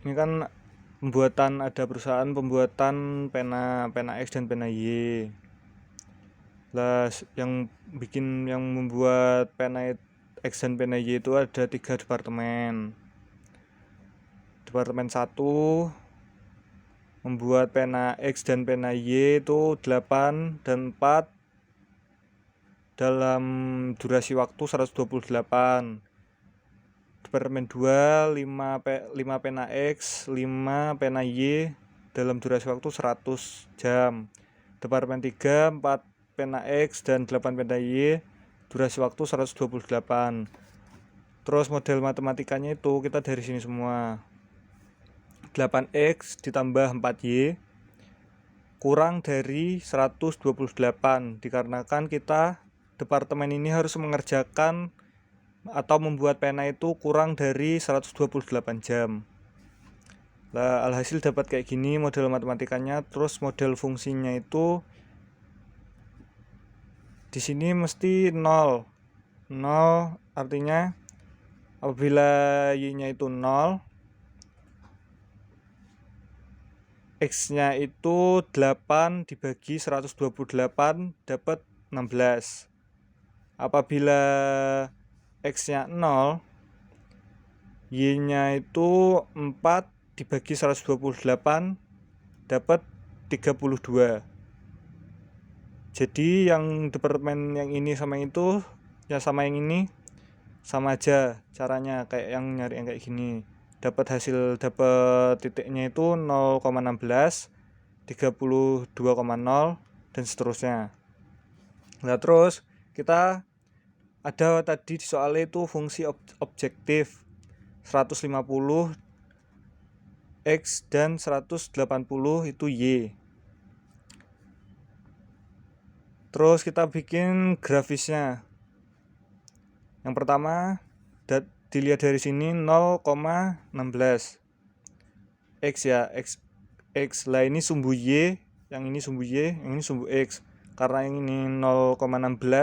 Ini kan ada perusahaan pembuatan pena X dan pena Y. Lah yang membuat pena X dan pena Y itu ada 3 departemen. Departemen 1 membuat pena X dan pena Y itu 8 dan 4 dalam durasi waktu 128. Departemen 2 5 pena X, 5 pena Y dalam durasi waktu 100 jam. Departemen 3 4 pena X dan 8 pena Y durasi waktu 128. Terus model matematikanya itu kita dari sini semua. 8X ditambah 4Y kurang dari 128 dikarenakan kita departemen ini harus mengerjakan atau membuat pena itu kurang dari 128 jam. Lah alhasil dapat kayak gini model matematikanya. Terus model fungsinya itu di sini mesti 0. 0 artinya apabila y-nya itu 0, x-nya itu 8 dibagi 128 dapat 16. Apabila x-nya 0, y-nya itu 4 dibagi 128 dapat 32. Jadi yang departemen yang ini sama itu ya sama yang ini sama aja caranya kayak yang nyari yang kayak gini. Dapat titiknya itu 0,16, 32,0 dan seterusnya. Nah, terus kita ada tadi di soalnya itu fungsi objektif 150 X dan 180 itu Y. Terus kita bikin grafisnya. Yang pertama dilihat dari sini 0,16 X ya, X lah ini sumbu Y, yang ini sumbu Y, yang ini sumbu X. Karena yang ini 0,16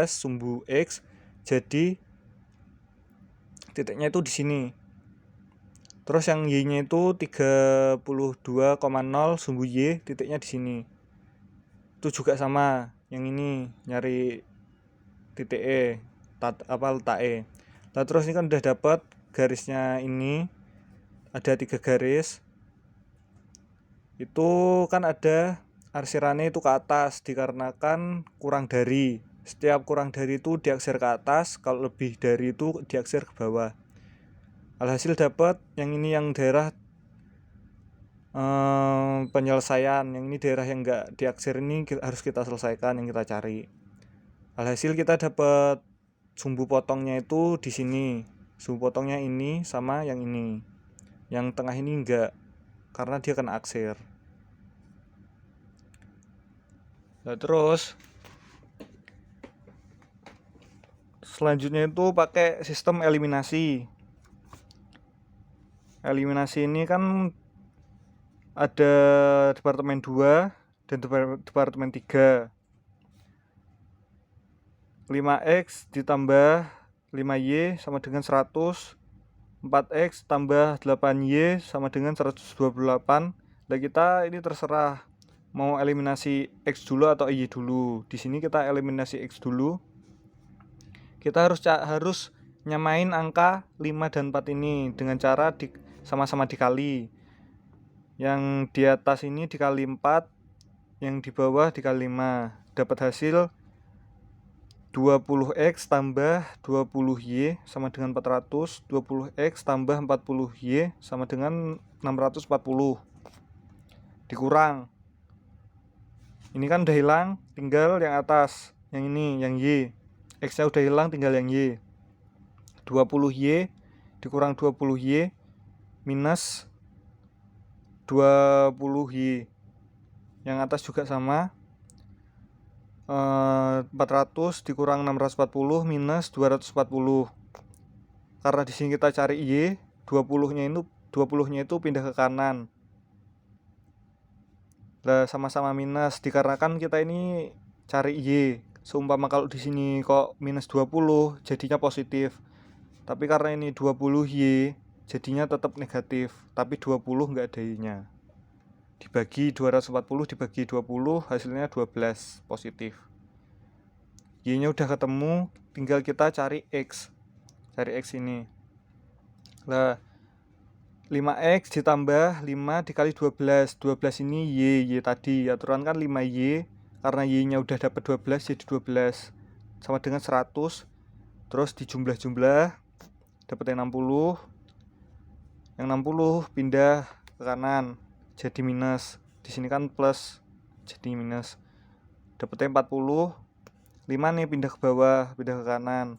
sumbu X, jadi titiknya itu di sini. Terus yang Y-nya itu 32,0 sumbu Y, titiknya di sini. Itu juga sama, yang ini nyari titik E, letak E. Nah, terus ini kan udah dapat garisnya ini ada 3 garis. Itu kan ada arsirannya itu ke atas dikarenakan kurang dari. Setiap kurang dari itu diaksir ke atas, kalau lebih dari itu diaksir ke bawah. Alhasil dapat yang ini yang daerah penyelesaian, yang ini daerah yang enggak diaksir ini harus kita selesaikan yang kita cari. Alhasil kita dapat sumbu potongnya itu di sini. Sumbu potongnya ini sama yang ini. Yang tengah ini enggak, karena dia kena aksir. Nah, terus selanjutnya itu pakai sistem eliminasi. Eliminasi ini kan ada departemen 2 dan departemen 3. 5X ditambah 5Y sama dengan 100. 4X tambah 8Y sama dengan 128. Nah, kita ini terserah mau eliminasi X dulu atau Y dulu. Di sini kita eliminasi X dulu. Kita harus nyamain angka 5 dan 4 ini dengan cara sama-sama dikali. Yang di atas ini dikali 4, yang di bawah dikali 5. Dapat hasil 20X tambah 20Y sama dengan 400. 20X tambah 40Y sama dengan 640. Dikurang. Ini kan udah hilang, tinggal yang atas. Yang ini, yang Y. X-nya udah hilang, tinggal yang Y. 20Y dikurang 20Y minus 20Y. Yang atas juga sama. 400 dikurang 640 minus 240. Karena di sini kita cari Y, 20-nya itu pindah ke kanan. Lah sama-sama minus dikarenakan kita ini cari Y. Seumpama kalau di sini kok minus 20 jadinya positif. Tapi karena ini 20Y jadinya tetap negatif, tapi 20 nggak ada Y-nya. Dibagi 240 dibagi 20 hasilnya 12 positif. Y-nya udah ketemu, tinggal kita cari X. Cari X ini. Lah 5X ditambah 5 dikali 12. 12 ini Y tadi. Aturan kan 5Y. Karena Y-nya udah dapat 12 jadi 12. Sama dengan 100. Terus dijumlah-jumlah dapat yang 60. Yang 60 pindah ke kanan jadi minus. Di sini kan plus jadi minus. Dapatnya 40. 5 nih pindah ke bawah, pindah ke kanan.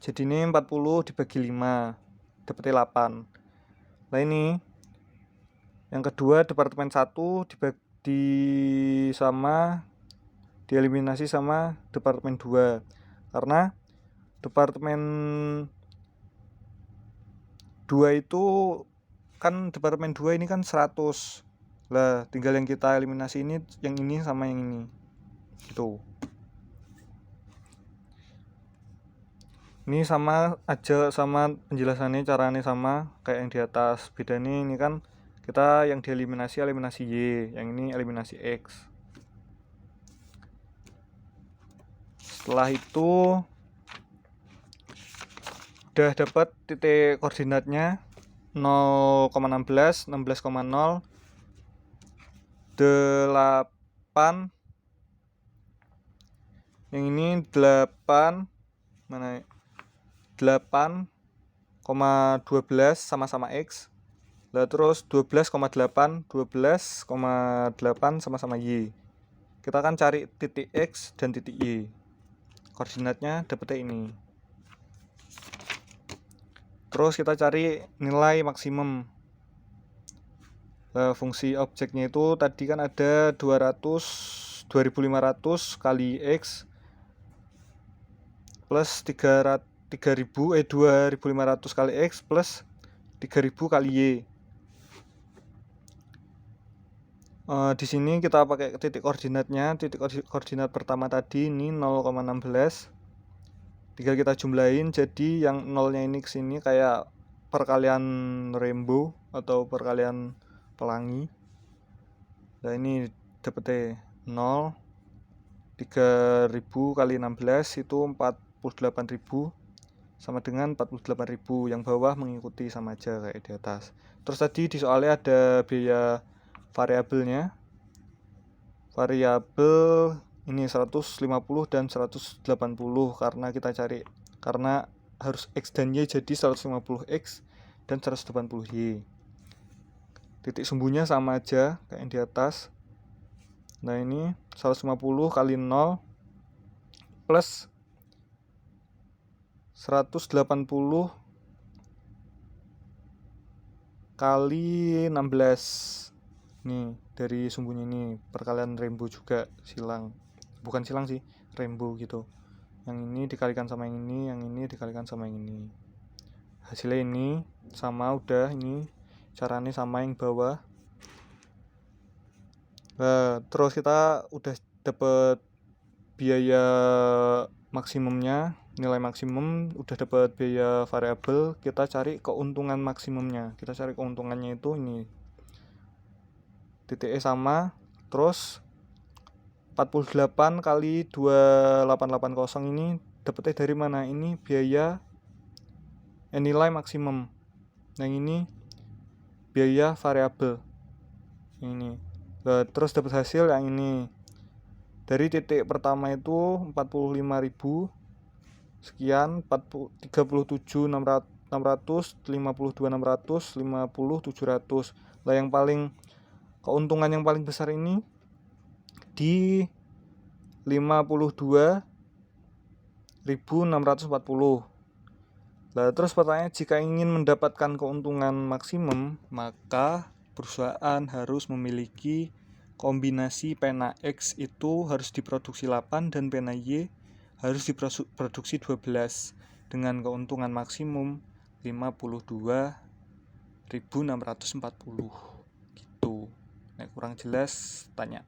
Jadi ini 40 dibagi 5 dapatnya 8. Nah ini yang kedua departemen 1 dieliminasi sama departemen 2. Karena departemen 2 itu kan departemen 2 ini kan 100. Lah tinggal yang kita eliminasi ini yang ini sama yang ini. Gitu. Ini sama aja, sama penjelasannya caranya sama kayak yang di atas. Bedanya ini kan kita yang dieliminasi eliminasi Y, yang ini eliminasi X. Setelah itu udah dapat titik koordinatnya 0,16, 16,0, 8. Yang ini 8 mana? 8,12 sama-sama X. Lah terus 12,8 sama-sama Y. Kita akan cari titik X dan titik Y. Koordinatnya dapetnya ini. Terus kita cari nilai maksimum. Fungsi objeknya itu tadi kan ada 2500 kali X plus 2500 kali X plus 3000 kali Y. Di sini kita pakai titik koordinatnya. Titik koordinat pertama tadi ini 0,16. Tinggal kita jumlahin, jadi yang nolnya ini ke sini kayak perkalian rainbow atau perkalian pelangi. Nah ini dapetnya 0. 3000 kali 16 itu 48.000 sama dengan 48.000. Yang bawah mengikuti sama aja kayak di atas. Terus tadi di soalnya ada biaya variabelnya. Variabel ini 150 dan 180 karena harus X dan Y, jadi 150X dan 180Y. Titik sumbunya sama aja kayak yang di atas. Nah ini 150 kali 0 plus 180 kali 16. Nih dari sumbunya ini perkalian rainbow juga, bukan silang sih, rainbow gitu. Yang ini dikalikan sama yang ini dikalikan sama yang ini. Hasilnya ini sama, udah ini caranya sama yang bawah. Terus kita udah dapet biaya maksimumnya, nilai maksimum, udah dapat biaya variabel. Kita cari keuntungan maksimumnya. Kita cari keuntungannya itu ini. Titiknya sama. Terus 48 kali 2880 ini dapetnya dari mana? Ini biaya nilai maksimum. Yang ini biaya variabel. Yang ini. Terus dapat hasil yang ini. Dari titik pertama itu 45.000 sekian, 37.600, 52.600, 50.700. Lah yang paling keuntungan yang paling besar ini di 52.640. Lah terus pertanyaan, jika ingin mendapatkan keuntungan maksimum, maka perusahaan harus memiliki kombinasi pena X itu harus diproduksi 8 dan pena Y harus diproduksi 12 dengan keuntungan maksimum 52.640 gitu. Nek kurang jelas tanya.